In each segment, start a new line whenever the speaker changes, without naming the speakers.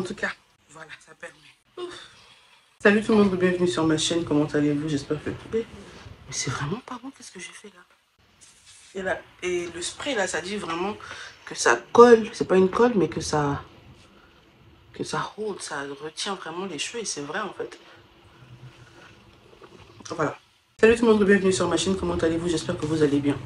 En tout cas, voilà, ça permet. Ouf. Salut tout le monde, bienvenue sur ma chaîne. Comment allez-vous? J'espère que tout est. Mais c'est vraiment pas bon, qu'est-ce que j'ai fait là? Et le spray là, ça dit vraiment que ça colle. C'est pas une colle, mais que ça hold, ça retient vraiment les cheveux. Et c'est vrai en fait. Voilà. Salut tout le monde, bienvenue sur ma chaîne. Comment allez-vous? J'espère que vous allez bien.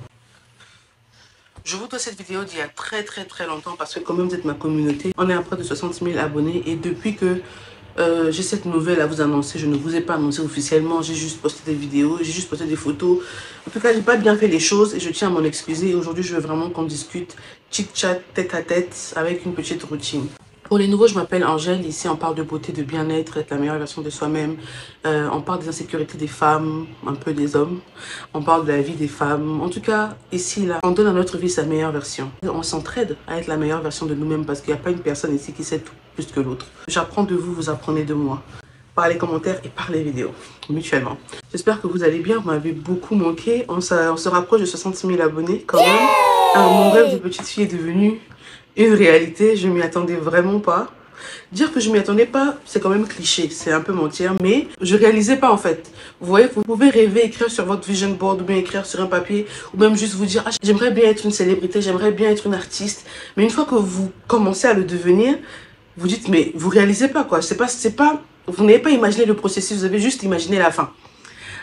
Je vous dois cette vidéo d'il y a très longtemps parce que quand même vous êtes ma communauté. On est à près de 60 000 abonnés et depuis que j'ai cette nouvelle à vous annoncer, je ne vous ai pas annoncé officiellement, j'ai juste posté des vidéos, j'ai juste posté des photos. En tout cas, j'ai pas bien fait les choses et je tiens à m'en excuser. Aujourd'hui, je veux vraiment qu'on discute chit-chat, tête à tête avec une petite routine. Pour les nouveaux, je m'appelle Angèle. Ici, on parle de beauté, de bien-être, être la meilleure version de soi-même. On parle des insécurités des femmes, un peu des hommes. On parle de la vie des femmes. En tout cas, ici, là, on donne à notre vie sa meilleure version. On s'entraide à être la meilleure version de nous-mêmes parce qu'il n'y a pas une personne ici qui sait tout plus que l'autre. J'apprends de vous, vous apprenez de moi. Par les commentaires et par les vidéos, mutuellement. J'espère que vous allez bien. Vous m'avez beaucoup manqué. On se rapproche de 60 000 abonnés quand même. Mon rêve de petite fille est devenu une réalité. Je m'y attendais vraiment pas. Dire que je m'y attendais pas, c'est quand même cliché, c'est un peu mentir, mais je réalisais pas en fait. Vous voyez, vous pouvez rêver, écrire sur votre vision board ou bien écrire sur un papier ou même juste vous dire ah, j'aimerais bien être une célébrité, j'aimerais bien être une artiste. Mais une fois que vous commencez à le devenir, vous dites mais vous réalisez pas quoi. Vous n'avez pas imaginé le processus, vous avez juste imaginé la fin.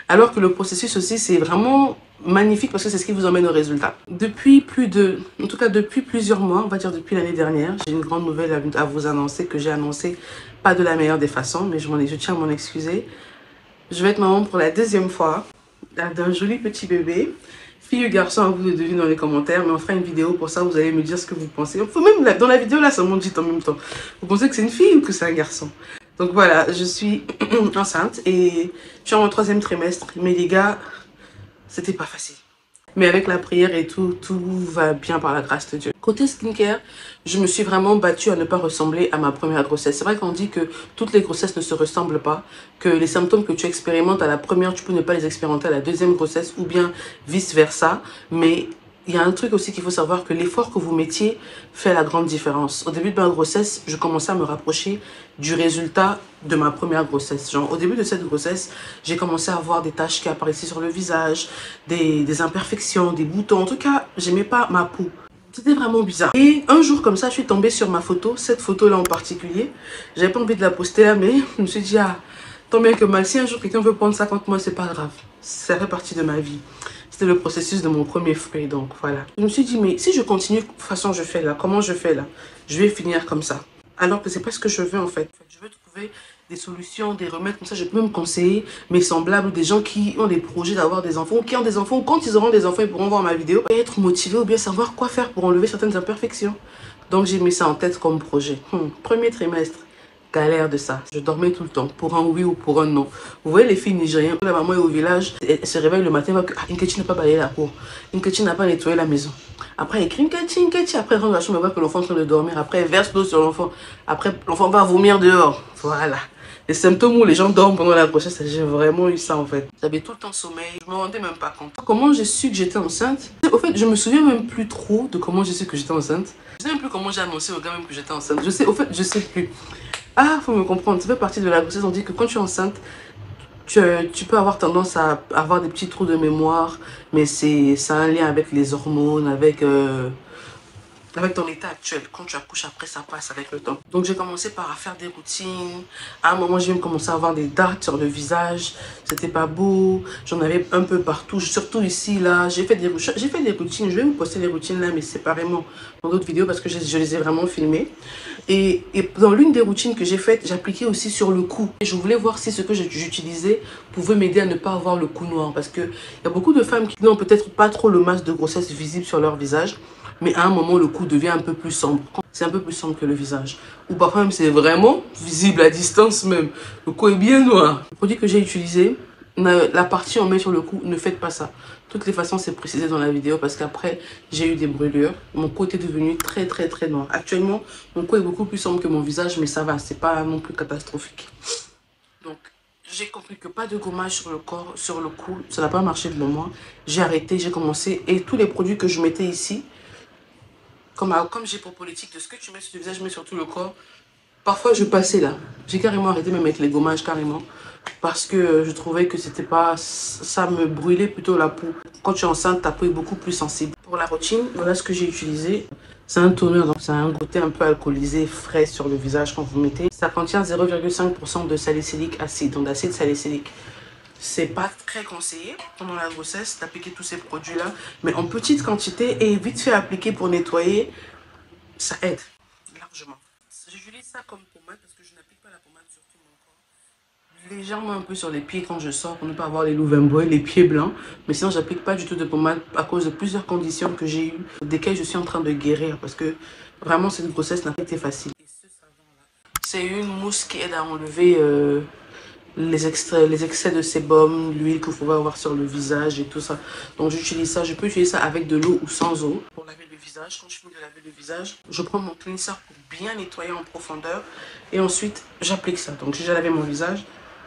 Alors que le processus aussi, c'est vraiment magnifique parce que c'est ce qui vous emmène au résultat. Depuis plusieurs mois, on va dire depuis l'année dernière, j'ai une grande nouvelle à vous annoncer que j'ai annoncée pas de la meilleure des façons, mais je tiens à m'en excuser. Je vais être maman pour la deuxième fois d'un joli petit bébé. Fille ou garçon, à vous de deviner dans les commentaires, mais on fera une vidéo pour ça, vous allez me dire ce que vous pensez. Faut même dans la vidéo là, ça m'en dit en même temps. Vous pensez que c'est une fille ou que c'est un garçon? Donc voilà, je suis enceinte et je suis en mon 3e trimestre. Mais les gars, c'était pas facile. Mais avec la prière et tout va bien par la grâce de Dieu. Côté skincare, je me suis vraiment battue à ne pas ressembler à ma première grossesse. C'est vrai qu'on dit que toutes les grossesses ne se ressemblent pas, que les symptômes que tu expérimentes à la première, tu peux ne pas les expérimenter à la deuxième grossesse ou bien vice versa. Mais il y a un truc aussi qu'il faut savoir, que l'effort que vous mettiez fait la grande différence. Au début de ma grossesse, je commençais à me rapprocher du résultat de ma première grossesse. Genre, au début de cette grossesse, j'ai commencé à avoir des taches qui apparaissaient sur le visage, des imperfections, des boutons. En tout cas, j'aimais pas ma peau. C'était vraiment bizarre. Et un jour comme ça, je suis tombée sur ma photo, cette photo-là en particulier. J'avais pas envie de la poster là, mais je me suis dit, ah, tant bien que mal, si un jour quelqu'un veut prendre ça contre moi, c'est pas grave. Ça fait partie de ma vie. C'était le processus de mon premier fruit, donc voilà. Je me suis dit, mais si je continue de toute façon je fais là, comment je fais là? Je vais finir comme ça. Alors que c'est pas ce que je veux en fait. Je veux trouver des solutions, des remèdes, comme ça je peux même conseiller mes semblables, des gens qui ont des projets d'avoir des enfants, ou qui ont des enfants, ou quand ils auront des enfants, ils pourront voir ma vidéo et être motivés ou bien savoir quoi faire pour enlever certaines imperfections. Donc j'ai mis ça en tête comme projet. Premier trimestre. Galère de ça. Je dormais tout le temps, pour un oui ou pour un non. Vous voyez les filles nigériennes, la maman est au village, elle se réveille le matin, elle va que Nkechi n'a pas balayé la cour, Nkechi n'a pas nettoyé la maison. Après elle écrit Nkechi, après elle rentre dans la chambre, elle voit que l'enfant est en train de dormir, après elle verse l'eau sur l'enfant, après l'enfant va vomir dehors. Voilà. Les symptômes où les gens dorment pendant la grossesse, j'ai vraiment eu ça en fait. J'avais tout le temps sommeil, je me rendais même pas compte. Comment j'ai su que j'étais enceinte? Au fait, je me souviens même plus trop de comment j'ai su que j'étais enceinte. Je sais même plus comment j'ai annoncé au gars même que j'étais enceinte. Je sais plus. Ah, faut me comprendre, ça fait partie de la grossesse. On dit que quand tu es enceinte, tu peux avoir tendance à avoir des petits trous de mémoire, mais ça a un lien avec les hormones, avec ton état actuel. Quand tu accouches, après ça passe avec le temps. Donc j'ai commencé par faire des routines. À un moment, j'ai même commencé à avoir des dards sur le visage. C'était pas beau. J'en avais un peu partout, surtout ici, là. J'ai fait des routines. Je vais vous poster les routines là, mais séparément dans d'autres vidéos parce que je les ai vraiment filmées. Et dans l'une des routines que j'ai faites, j'appliquais aussi sur le cou. Et je voulais voir si ce que j'utilisais pouvait m'aider à ne pas avoir le cou noir. Parce qu'il y a beaucoup de femmes qui n'ont peut-être pas trop le masque de grossesse visible sur leur visage. Mais à un moment, le cou devient un peu plus sombre. C'est un peu plus sombre que le visage. Ou parfois même, c'est vraiment visible à distance même. Le cou est bien noir. Le produit que j'ai utilisé, la partie on met sur le cou, ne faites pas ça. De toutes les façons, c'est précisé dans la vidéo parce qu'après, j'ai eu des brûlures. Mon cou est devenu très noir. Actuellement, mon cou est beaucoup plus sombre que mon visage, mais ça va, c'est pas non plus catastrophique. Donc, j'ai compris que pas de gommage sur le corps, sur le cou, ça n'a pas marché pour moi. J'ai arrêté, j'ai commencé. Et tous les produits que je mettais ici, comme j'ai pour politique de ce que tu mets sur le visage, je mets sur tout le corps. Parfois, je passais là. J'ai carrément arrêté même avec les gommages, carrément. Parce que je trouvais que c'était pas... Ça me brûlait plutôt la peau. Quand tu es enceinte, ta peau est beaucoup plus sensible. Pour la routine, voilà ce que j'ai utilisé. C'est un toner, donc ça a un côté un peu alcoolisé, frais sur le visage quand vous mettez. Ça contient 0,5% de salicylique acide, donc d'acide salicylique. C'est pas très conseillé pendant la grossesse d'appliquer tous ces produits-là, mais en petite quantité et vite fait appliquer pour nettoyer, ça aide largement. J'utilise ça comme pommade parce que je n'applique pas la pommade sur tout mon corps. Légèrement un peu sur les pieds quand je sors pour ne pas avoir les louvains les pieds blancs. Mais sinon, j'applique pas du tout de pommade à cause de plusieurs conditions que j'ai eues, desquelles je suis en train de guérir parce que vraiment cette grossesse n'a pas été facile. Et ce savon-là, c'est une mousse qui aide à enlever les excès de sébum, l'huile que vous pouvez avoir sur le visage et tout ça. Donc j'utilise ça, je peux utiliser ça avec de l'eau ou sans eau pour laver le visage. Quand je finis de laver le visage, je prends mon cleanser pour bien nettoyer en profondeur et ensuite j'applique ça. Donc j'ai déjà lavé mon visage,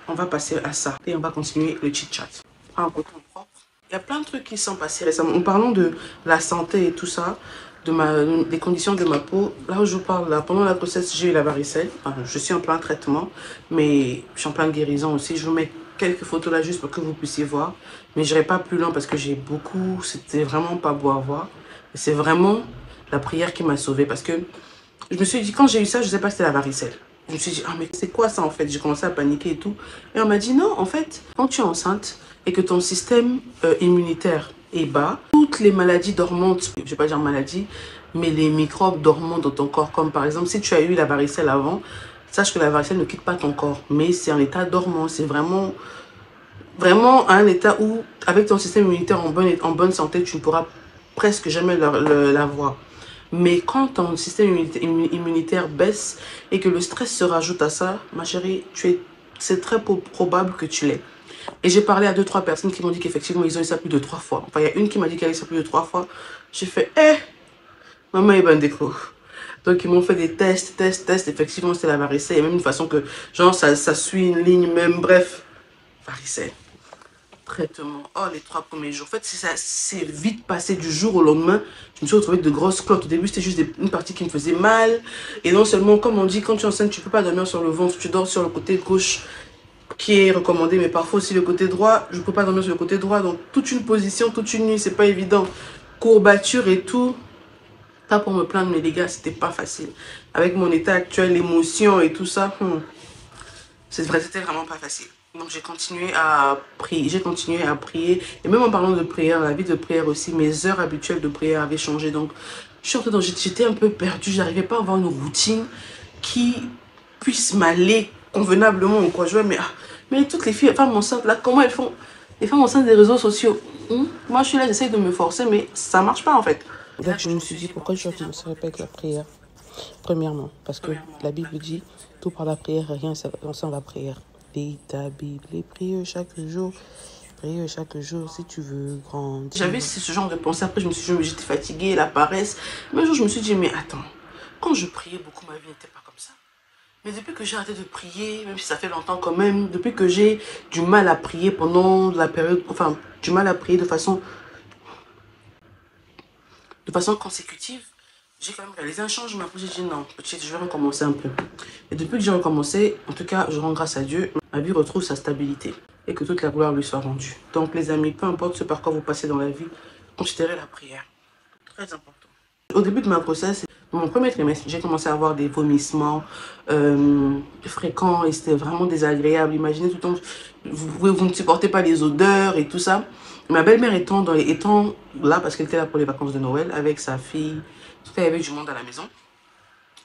on va passer à ça et on va continuer le chit-chat. Un coton propre. Il y a plein de trucs qui sont passés récemment. En parlant de la santé et tout ça, des conditions de ma peau, là où je vous parle, là, pendant la grossesse, j'ai eu la varicelle. Enfin, je suis en plein traitement, mais je suis en plein guérison aussi. Je vous mets quelques photos là juste pour que vous puissiez voir. Mais je n'irai pas plus loin parce que j'ai beaucoup, c'était vraiment pas beau à voir. C'est vraiment la prière qui m'a sauvée parce que je me suis dit, quand j'ai eu ça, je ne sais pas si c'était la varicelle. Je me suis dit, ah mais c'est quoi ça en fait? J'ai commencé à paniquer et tout. Et on m'a dit, non, en fait, quand tu es enceinte et que ton système immunitaire est bas, toutes les maladies dormantes, je ne vais pas dire maladies, mais les microbes dormants dans ton corps, comme par exemple, si tu as eu la varicelle avant, sache que la varicelle ne quitte pas ton corps, mais c'est un état dormant. C'est vraiment un état où, avec ton système immunitaire en bonne santé, tu ne pourras presque jamais l'avoir. Mais quand ton système immunitaire baisse et que le stress se rajoute à ça, ma chérie, c'est très probable que tu l'aies. Et j'ai parlé à 2-3 personnes qui m'ont dit qu'effectivement, ils ont eu ça plus de 3 fois. Enfin, il y a une qui m'a dit qu'elle a eu ça plus de 3 fois. J'ai fait, maman est bonne déco. Donc, ils m'ont fait des tests. Effectivement, c'est la varicelle. Il y a même une façon que, genre, ça suit une ligne même. Bref, varicelle. Traitement. Oh, les 3 premiers jours. En fait, c'est vite passé du jour au lendemain. Je me suis retrouvée avec de grosses cloques. Au début, c'était juste une partie qui me faisait mal. Et non seulement, comme on dit, quand tu es enceinte, tu ne peux pas dormir sur le ventre. Tu dors sur le côté gauche qui est recommandé. Mais parfois aussi le côté droit. Je ne peux pas dormir sur le côté droit. Donc, toute une position, toute une nuit, c'est pas évident. Courbature et tout. Pas pour me plaindre, mais les gars, c'était pas facile. Avec mon état actuel, l'émotion et tout ça, c'était vraiment pas facile. Donc j'ai continué à prier, et même en parlant de prière, la vie de prière aussi, mes heures habituelles de prière avaient changé. Donc j'étais un peu perdue, j'arrivais pas à avoir une routine qui puisse m'aller convenablement ou quoi. Mais toutes les filles, les femmes enceintes là, comment elles font? Les femmes enceintes des réseaux sociaux. Moi je suis là, j'essaie de me forcer, mais ça marche pas en fait. Donc je me suis dit, pourquoi je ne commencerais pas avec la prière? Premièrement, parce que la Bible dit, tout par la prière, rien sans la prière. Lis ta Bible et prie chaque jour. Prie chaque jour si tu veux grandir. J'avais ce genre de pensée. Après, je me suis dit, j'étais fatiguée, la paresse. Mais un jour, je me suis dit, mais attends, quand je priais beaucoup, ma vie n'était pas comme ça. Mais depuis que j'ai arrêté de prier, même si ça fait longtemps quand même, depuis que j'ai du mal à prier pendant la période, enfin, du mal à prier de façon consécutive, j'ai quand même réalisé un changement. Après, j'ai dit non, petite, je vais recommencer un peu. Et depuis que j'ai recommencé, en tout cas, je rends grâce à Dieu, ma vie retrouve sa stabilité et que toute la gloire lui soit rendue. Donc, les amis, peu importe ce par quoi vous passez dans la vie, considérez la prière. Très important. Au début de ma grossesse, mon premier trimestre, j'ai commencé à avoir des vomissements fréquents et c'était vraiment désagréable. Imaginez tout le temps, vous ne supportez pas les odeurs et tout ça. Ma belle-mère étant là, parce qu'elle était là pour les vacances de Noël, avec sa fille, en tout cas, il y avait du monde à la maison,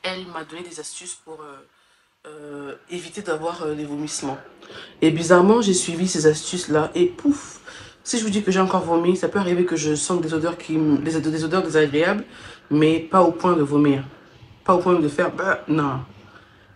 elle m'a donné des astuces pour éviter d'avoir des vomissements. Et bizarrement, j'ai suivi ces astuces-là et pouf, si je vous dis que j'ai encore vomi, ça peut arriver que je sente des odeurs des odeurs désagréables, mais pas au point de vomir. Pas au point de faire, bah, non.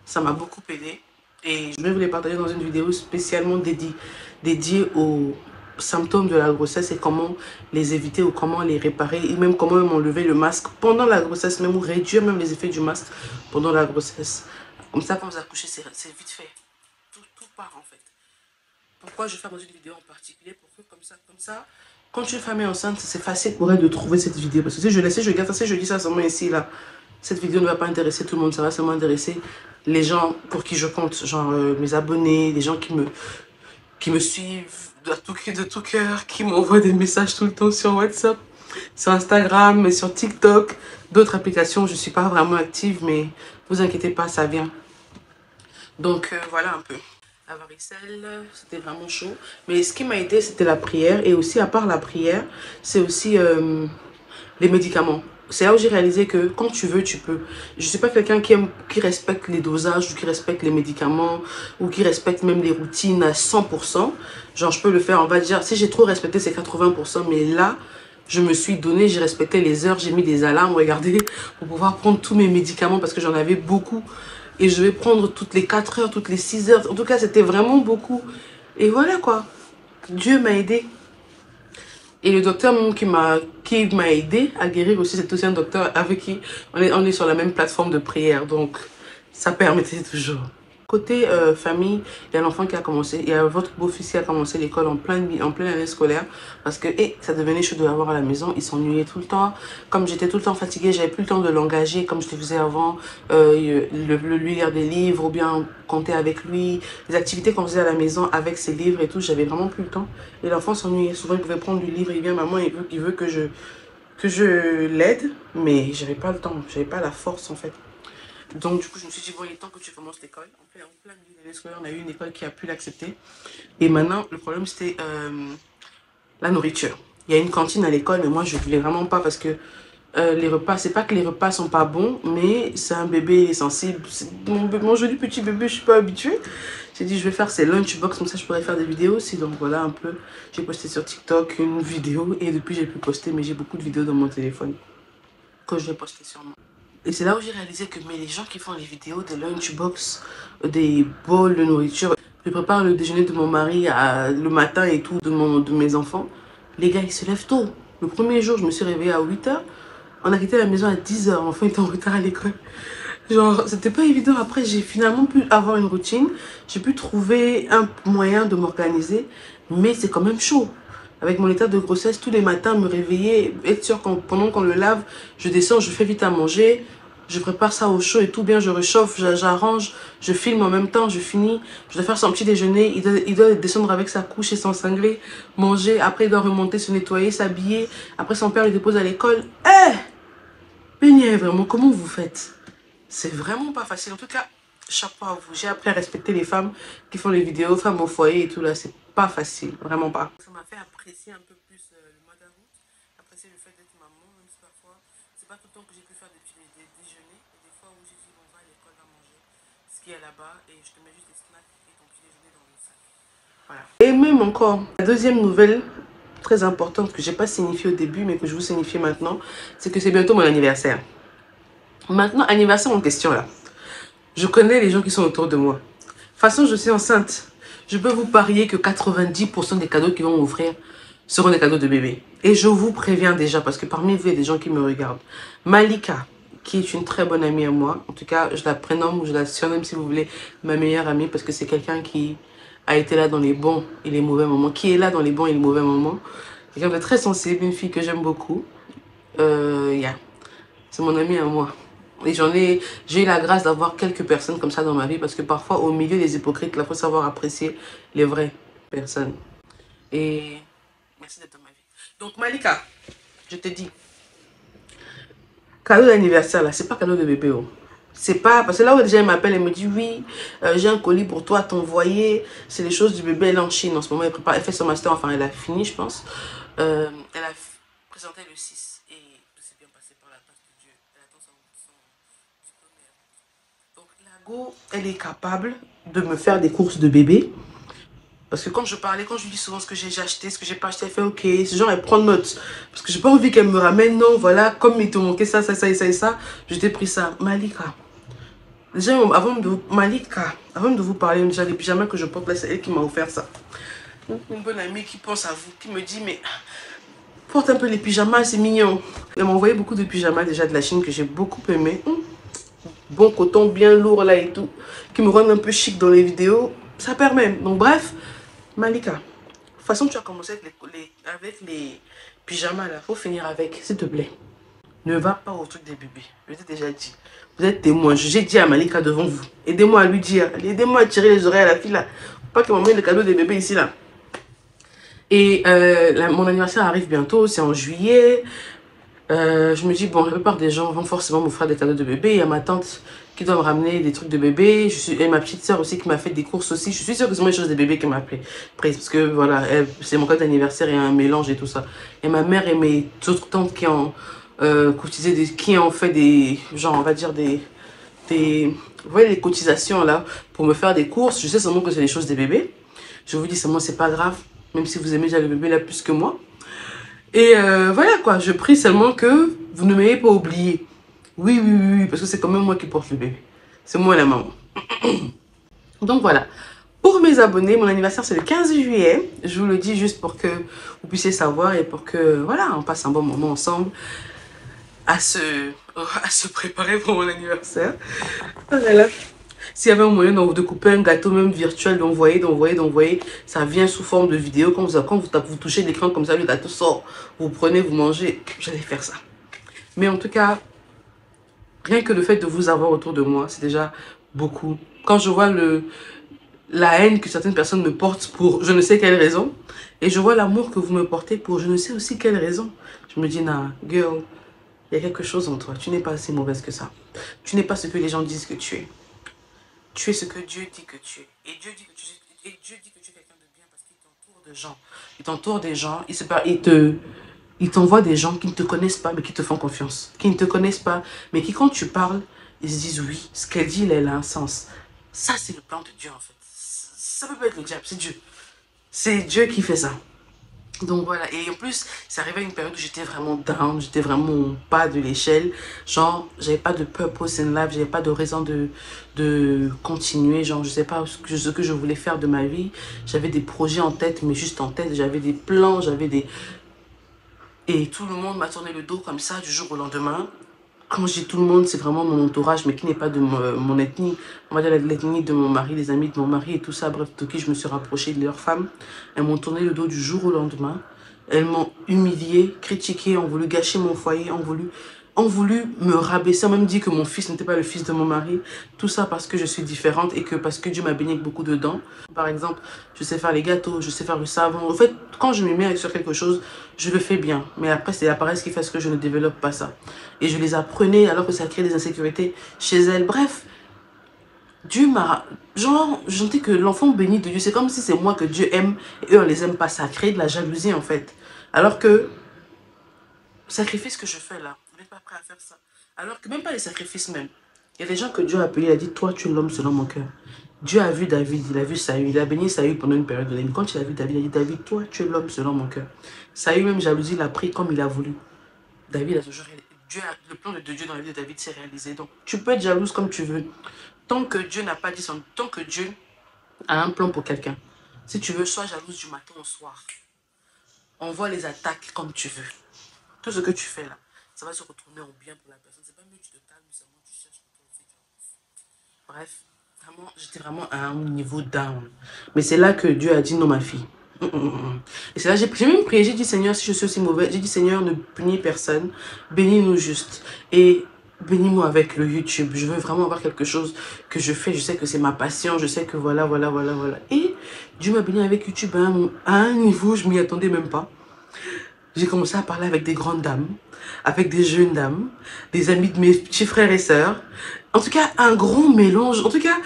Ça m'a beaucoup aidé et je vais vous les partager dans une vidéo spécialement dédiée aux symptômes de la grossesse et comment les éviter ou comment les réparer et même comment enlever le masque pendant la grossesse, même ou réduire même les effets du masque pendant la grossesse. Comme ça, quand vous accouchez, c'est vite fait. Tout part en fait. Pourquoi je fais dans une vidéo en particulier? Pour que comme ça, quand une femme est enceinte, c'est facile pour elle de trouver cette vidéo. Parce que si je garde ça, si je dis ça seulement ici, là, cette vidéo ne va pas intéresser tout le monde, ça va seulement intéresser les gens pour qui je compte, genre mes abonnés, les gens qui me suivent de tout cœur, qui m'envoient des messages tout le temps sur WhatsApp, sur Instagram, sur TikTok, d'autres applications. Je ne suis pas vraiment active, mais vous inquiétez pas, ça vient. Donc voilà un peu. La varicelle, c'était vraiment chaud. Mais ce qui m'a aidé, c'était la prière. Et aussi, à part la prière, c'est aussi les médicaments. C'est là où j'ai réalisé que quand tu veux, tu peux. Je ne suis pas quelqu'un qui respecte les dosages ou qui respecte les médicaments ou qui respecte même les routines à 100%. Genre, je peux le faire, on va dire, si j'ai trop respecté, c'est 80%. Mais là, je me suis donné, j'ai respecté les heures, j'ai mis des alarmes, regardez, pour pouvoir prendre tous mes médicaments parce que j'en avais beaucoup. Et je vais prendre toutes les 4 heures, toutes les 6 heures. En tout cas, c'était vraiment beaucoup. Et voilà quoi. Dieu m'a aidé. Et le docteur même qui m'a aidé à guérir aussi, c'est aussi un docteur avec qui on est sur la même plateforme de prière. Donc, ça permettait toujours. Côté famille, il y a l'enfant qui a commencé, il y a votre beau-fils qui a commencé l'école en pleine année scolaire parce que ça devenait chaud de l'avoir à la maison, il s'ennuyait tout le temps. Comme j'étais tout le temps fatiguée, j'avais plus le temps de l'engager comme je le faisais avant, lui lire des livres ou bien compter avec lui, les activités qu'on faisait à la maison avec ses livres et tout, j'avais vraiment plus le temps. Et l'enfant s'ennuyait, souvent il pouvait prendre du livre, il vient maman, il veut que je l'aide, mais j'avais pas le temps, j'avais pas la force en fait. Donc du coup, je me suis dit, bon, il est temps que tu commences l'école. En plein milieu de l'année scolaire, on a eu une école qui a pu l'accepter. Et maintenant, le problème, c'était la nourriture. Il y a une cantine à l'école, mais moi, je voulais vraiment pas parce que les repas, c'est pas que les repas sont pas bons, mais c'est un bébé, il est sensible. Mon joli petit bébé, je suis pas habituée. J'ai dit, je vais faire ces lunchbox, comme ça, je pourrais faire des vidéos aussi. Donc voilà, un peu. J'ai posté sur TikTok une vidéo et depuis, j'ai pu poster, mais j'ai beaucoup de vidéos dans mon téléphone que je vais poster sur moi. Et c'est là où j'ai réalisé que mais les gens qui font les vidéos des lunchbox, des bols de nourriture, je prépare le déjeuner de mon mari le matin et tout, de mes enfants. Les gars, ils se lèvent tôt. Le premier jour, je me suis réveillée à 8 h. On a quitté la maison à 10 h. Mon enfant était en retard à l'école. Genre, c'était pas évident. Après, j'ai finalement pu avoir une routine. J'ai pu trouver un moyen de m'organiser. Mais c'est quand même chaud. Avec mon état de grossesse, tous les matins, me réveiller, être sûr que pendant qu'on le lave, je descends, je fais vite à manger, je prépare ça au chaud et tout bien, je réchauffe, j'arrange, je filme en même temps, je finis, je dois faire son petit déjeuner, il doit descendre avec sa couche et son cinglé, manger, après il doit remonter, se nettoyer, s'habiller, après son père le dépose à l'école. Béni, vraiment, comment vous faites? C'est vraiment pas facile, en tout cas, chapeau à vous. J'ai appris à respecter les femmes qui font les vidéos, femmes au foyer et tout là, c'est pas facile, vraiment pas. Ça m'a fait apprécier un peu plus le mois d'août, apprécier le fait d'être maman, même si parfois, c'est pas tout le temps que j'ai pu faire des déjeuners, et des fois où j'ai dit, on va à l'école, va manger ce qu'il y a là-bas, et je te mets juste des snacks et ton petit déjeuner dans le sac. Voilà. Et même encore, la deuxième nouvelle très importante que j'ai pas signifiée au début, mais que je vous signifie maintenant, c'est que c'est bientôt mon anniversaire. Maintenant, anniversaire en question là. Je connais les gens qui sont autour de moi. De toute façon, je suis enceinte. Je peux vous parier que 90% des cadeaux qu'ils vont m'offrir seront des cadeaux de bébé. Et je vous préviens déjà, parce que parmi vous, il y a des gens qui me regardent. Malika, qui est une très bonne amie à moi. En tout cas, je la prénomme ou je la surnomme, si vous voulez, ma meilleure amie, parce que c'est quelqu'un qui a été là dans les bons et les mauvais moments. Qui est là dans les bons et les mauvais moments. Quelqu'un de très sensible, une fille que j'aime beaucoup. C'est mon amie à moi. Et j'ai eu la grâce d'avoir quelques personnes comme ça dans ma vie parce que parfois, au milieu des hypocrites, il faut savoir apprécier les vraies personnes. Et merci d'être dans ma vie. Donc, Malika, je te dis, cadeau d'anniversaire, là, c'est pas cadeau de bébé. Oh. C'est pas, parce que là où déjà elle m'appelle, elle me dit, oui, j'ai un colis pour toi à t'envoyer. C'est les choses du bébé, elle est en Chine en ce moment. Elle fait son master, enfin, elle a fini, je pense. Elle a présenté le 6 et tout s'est bien passé par la grâce de Dieu. Elle attend son diplôme. Donc la go, elle est capable de me faire des courses de bébé. Parce que quand je lui dis souvent ce que j'ai acheté, ce que j'ai pas acheté, elle fait ok. Ce genre, elle prend note. Parce que j'ai pas envie qu'elle me ramène, non, voilà, comme il te manquait ça, ça, ça et ça et ça, je t'ai pris ça. Malika. Déjà, avant de vous parler, déjà, les pyjamas que je porte là, c'est elle qui m'a offert ça. Une bonne amie qui pense à vous, qui me dit, mais porte un peu les pyjamas, c'est mignon. Elle m'a envoyé beaucoup de pyjamas déjà de la Chine que j'ai beaucoup aimé. Bon coton, bien lourd là et tout. Qui me rendent un peu chic dans les vidéos. Ça permet. Donc bref, Malika. De toute façon, tu as commencé avec les pyjamas là. Faut finir avec, s'il te plaît. ne va pas au truc des bébés. Je t'ai déjà dit. Vous êtes témoin. J'ai dit à Malika devant vous. Aidez-moi à lui dire. Aidez-moi à tirer les oreilles à la fille là. Faut pas qu'elle m'emmène le cadeau des bébés ici là. Et mon anniversaire arrive bientôt. C'est en juillet. Je me dis, bon, la plupart des gens vont forcément m'offrir des cadeaux de bébé. Il y a ma tante qui doit me ramener des trucs de bébé. Et ma petite soeur aussi qui m'a fait des courses aussi. Je suis sûre que c'est moi les choses des bébés qui m'a appelé. Parce que voilà, c'est mon cadeau d'anniversaire et un mélange et tout ça. Et ma mère et mes autres tantes qui ont cotisé, qui ont fait des, genre, on va dire vous voyez les cotisations là, pour me faire des courses. Je sais seulement que c'est les choses des bébés. Je vous dis seulement, c'est pas grave. Même si vous aimez déjà le bébé là plus que moi. Et voilà quoi, je prie seulement que vous ne m'ayez pas oublié. Oui, oui, oui, oui, parce que c'est quand même moi qui porte le bébé. C'est moi la maman. Donc voilà. Pour mes abonnés, mon anniversaire c'est le 15 juillet. Je vous le dis juste pour que vous puissiez savoir et pour que, voilà, on passe un bon moment ensemble à se préparer pour mon anniversaire. Voilà. S'il y avait un moyen de couper un gâteau même virtuel, d'envoyer, ça vient sous forme de vidéo. Quand vous touchez l'écran comme ça, le gâteau sort. Vous prenez, vous mangez. J'allais faire ça. Mais en tout cas, rien que le fait de vous avoir autour de moi, c'est déjà beaucoup. Quand je vois la haine que certaines personnes me portent pour je ne sais quelle raison, et je vois l'amour que vous me portez pour je ne sais aussi quelle raison, je me dis, nah, girl, il y a quelque chose en toi. Tu n'es pas si mauvaise que ça. Tu n'es pas ce que les gens disent que tu es. Tu es ce que Dieu dit que tu es. Et Dieu dit que tu es quelqu'un de bien parce qu'il t'entoure de gens. Il t'entoure des gens, il t'envoie des gens qui ne te connaissent pas mais qui te font confiance. Qui ne te connaissent pas mais qui quand tu parles, ils se disent oui, ce qu'elle dit, elle a un sens. Ça, c'est le plan de Dieu en fait. Ça peut pas être le diable, c'est Dieu. C'est Dieu qui fait ça. Donc voilà, et en plus, c'est arrivé à une période où j'étais vraiment down, j'étais vraiment au bas de l'échelle. Genre, j'avais pas de purpose in life, j'avais pas de raison de continuer. Genre, je sais pas ce que je voulais faire de ma vie. J'avais des projets en tête, mais juste en tête. J'avais des plans, Et tout le monde m'a tourné le dos comme ça du jour au lendemain. Quand je dis tout le monde, c'est vraiment mon entourage, mais qui n'est pas de mon ethnie. On va dire l'ethnie de mon mari, les amis de mon mari et tout ça. Bref, de qui je me suis rapprochée de leurs femmes. Elles m'ont tourné le dos du jour au lendemain. Elles m'ont humiliée, critiquée, ont voulu gâcher mon foyer, ont voulu me rabaisser, ont même dit que mon fils n'était pas le fils de mon mari. Tout ça parce que je suis différente et que parce que Dieu m'a béni avec beaucoup de dons. Par exemple, je sais faire les gâteaux, je sais faire le savon. En fait, quand je me mets sur quelque chose, je le fais bien. Mais après, c'est la paresse qui fait ce que je ne développe pas ça. Et je les apprenais alors que ça crée des insécurités chez elles. Bref, Dieu m'a... Genre, je sentais que l'enfant béni de Dieu, c'est comme si c'est moi que Dieu aime et eux, on les aime pas. Ça crée de la jalousie, en fait. Alors que, sacrifice que je fais là, vous n'êtes pas prêt à faire ça. Alors que même pas les sacrifices même. Il y a des gens que Dieu a appelés, il a dit, toi, tu es l'homme selon mon cœur. Dieu a vu David, il a vu Saül, il a béni Saül pendant une période de l'année. Quand il a vu David, il a dit, David, toi, tu es l'homme selon mon cœur. Saül, même jalousie, l'a pris comme il a voulu. David a toujours... le plan de Dieu dans la vie de David s'est réalisé. Donc, tu peux être jalouse comme tu veux. Tant que Dieu n'a pas dit son... Tant que Dieu a un plan pour quelqu'un. Si tu veux, sois jalouse du matin au soir. Envoie les attaques comme tu veux. Tout ce que tu fais là, ça va se retourner en bien pour la personne. C'est pas mieux que tu te calmes, seulement tu cherches pour toi aussi. Bref, vraiment, j'étais vraiment à un niveau down. Mais c'est là que Dieu a dit non, ma fille. Et c'est là, j'ai même prié, j'ai dit Seigneur, si je suis aussi mauvaise, j'ai dit Seigneur, ne punis personne, bénis-nous juste. Et bénis-moi avec le YouTube. Je veux vraiment avoir quelque chose que je fais. Je sais que c'est ma passion. Je sais que voilà. Et Dieu m'a béni avec YouTube à un niveau, je m'y attendais même pas. J'ai commencé à parler avec des grandes dames, avec des jeunes dames, des amis de mes petits frères et sœurs. En tout cas, un grand mélange. En tout cas,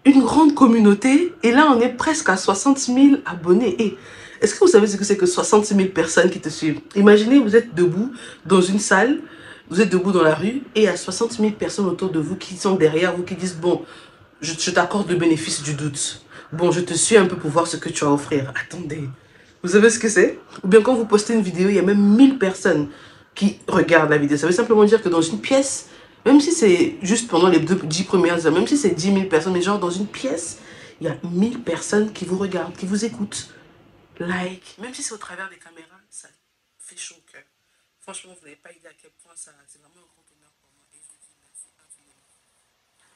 une grande communauté. Et là, on est presque à 60 000 abonnés. Et est-ce que vous savez ce que c'est que 60 000 personnes qui te suivent? Imaginez, vous êtes debout dans une salle, vous êtes debout dans la rue, et il y a 60 000 personnes autour de vous qui sont derrière vous, qui disent, bon, je t'accorde le bénéfice du doute. Bon, je te suis un peu pour voir ce que tu as à offrir. Attendez. Vous savez ce que c'est? Ou bien quand vous postez une vidéo, il y a même 1000 personnes qui regardent la vidéo. Ça veut simplement dire que dans une pièce, même si c'est juste pendant les 10 premières heures, même si c'est 10 000 personnes, mais genre dans une pièce, il y a 1000 personnes qui vous regardent, qui vous écoutent. Like, même si c'est au travers des caméras, ça fait chaud au cœur. Franchement, vous n'avez pas idée à quel point ça, c'est vraiment un grand honneur pour moi. Et je vous dis merci infiniment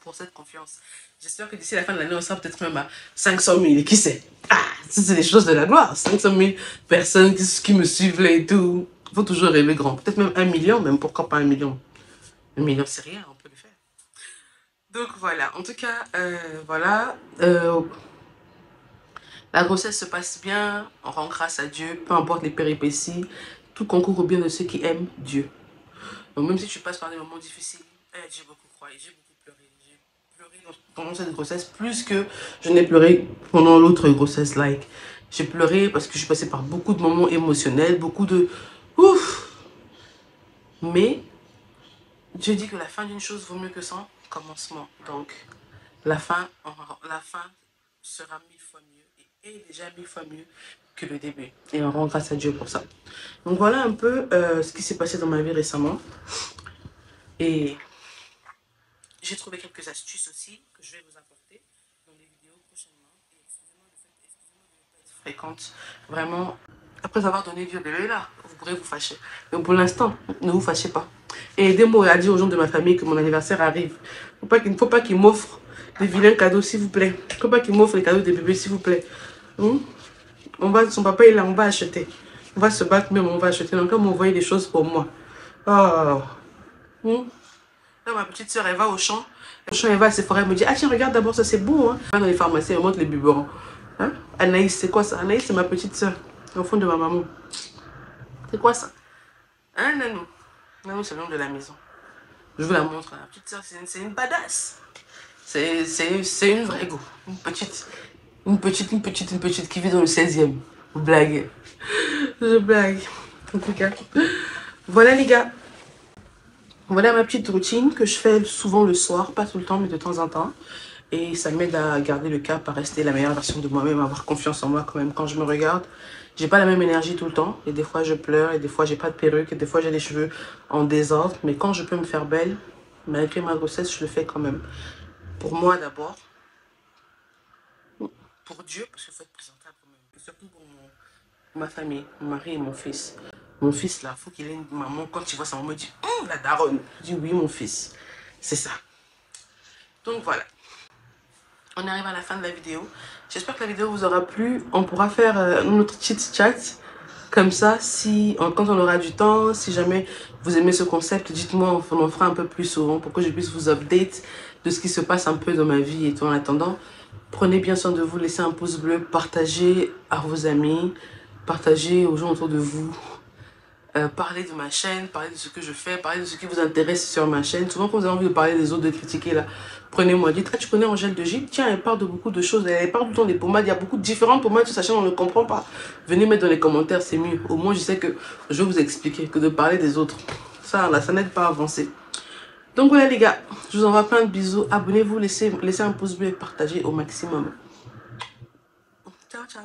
pour cette confiance. J'espère que d'ici la fin de l'année, on sera peut-être même à 500 000. Et qui sait? Ah, c'est des choses de la gloire. 500 000 personnes qui me suivent là et tout. Il faut toujours rêver grand. Peut-être même 1 million, même pourquoi pas 1 million. 1 million, c'est rien, on peut le faire. Donc voilà, en tout cas, voilà. La grossesse se passe bien, on rend grâce à Dieu, peu importe les péripéties, tout concourt au bien de ceux qui aiment Dieu. Donc même si tu passes par des moments difficiles, j'ai beaucoup croyé, j'ai beaucoup pleuré. J'ai pleuré pendant cette grossesse plus que je n'ai pleuré pendant l'autre grossesse. J'ai pleuré parce que je suis passée par beaucoup de moments émotionnels, beaucoup de... Ouf. Mais Dieu dit que la fin d'une chose vaut mieux que son commencement. Donc la fin sera 1000 fois mieux et est déjà 1000 fois mieux que le début. Et on rend grâce à Dieu pour ça. Donc voilà un peu ce qui s'est passé dans ma vie récemment. Et j'ai trouvé quelques astuces aussi que je vais vous apporter dans les vidéos prochainement. Et excusez-moi de ne pas être fréquente. Vraiment, après avoir donné Dieu de l'œil là, vous pourrez vous fâcher. Mais pour l'instant, ne vous fâchez pas. Et aidez-moi à dire aux gens de ma famille que mon anniversaire arrive. Il ne faut pas qu'ils m'offrent des vilains cadeaux, s'il vous plaît. Il ne faut pas qu'ils m'offrent les cadeaux des bébés, s'il vous plaît. Son papa est là, on va acheter. On va se battre, même on va acheter. Donc, on m'envoie des choses pour moi. Oh. Là, ma petite soeur, elle va au champ. Au champ, elle va à Sephora, elle me dit, ah tiens, regarde d'abord, ça c'est beau. Hein. Dans les pharmacies, elle montre les biberons. Hein? Anaïs, c'est quoi ça? Anaïs, c'est ma petite soeur, au fond de ma maman. C'est quoi ça? Hein, Nanou? Nanou, c'est le nom de la maison. Je vous la montre. La petite soeur, c'est une badass. C'est une vraie go. Une petite qui vit dans le 16e. Vous blaguez. Je blague. En tout cas. Voilà les gars. Voilà ma petite routine que je fais souvent le soir. Pas tout le temps, mais de temps en temps. Et ça m'aide à garder le cap, à rester la meilleure version de moi-même, à avoir confiance en moi quand même. Quand je me regarde, j'ai pas la même énergie tout le temps. Et des fois, je pleure. Et des fois, j'ai pas de perruque. Et des fois, j'ai les cheveux en désordre. Mais quand je peux me faire belle, malgré ma grossesse, je le fais quand même. Pour moi d'abord. Pour Dieu, parce qu'il faut être présentable quand même. Et surtout pour ma famille, mon mari et mon fils. Mon fils, là, il faut qu'il ait une maman. Quand il voit sa maman, il dit, la daronne. Je dis, oui, mon fils. C'est ça. Donc, voilà. On arrive à la fin de la vidéo. J'espère que la vidéo vous aura plu. On pourra faire notre chit-chat. Comme ça, quand on aura du temps, si jamais vous aimez ce concept, dites-moi, on en fera un peu plus souvent pour que je puisse vous update de ce qui se passe un peu dans ma vie et tout. En attendant, prenez bien soin de vous, laissez un pouce bleu, partagez à vos amis, partagez aux gens autour de vous. Parlez de ma chaîne, parlez de ce que je fais, parlez de ce qui vous intéresse sur ma chaîne. Souvent quand vous avez envie de parler des autres, de critiquer là, prenez-moi, dites, ah tu connais Angèle de J? Tiens, elle parle de beaucoup de choses, elle parle tout le temps des pommades, il y a beaucoup de différentes pommades sur sa chaîne, on ne comprend pas. Venez mettre dans les commentaires, c'est mieux. Au moins je sais que je vais vous expliquer que de parler des autres. Ça là, ça n'aide pas à avancer. Donc voilà les gars, je vous envoie plein de bisous, abonnez-vous, laissez un pouce bleu et partagez au maximum. Ciao ciao.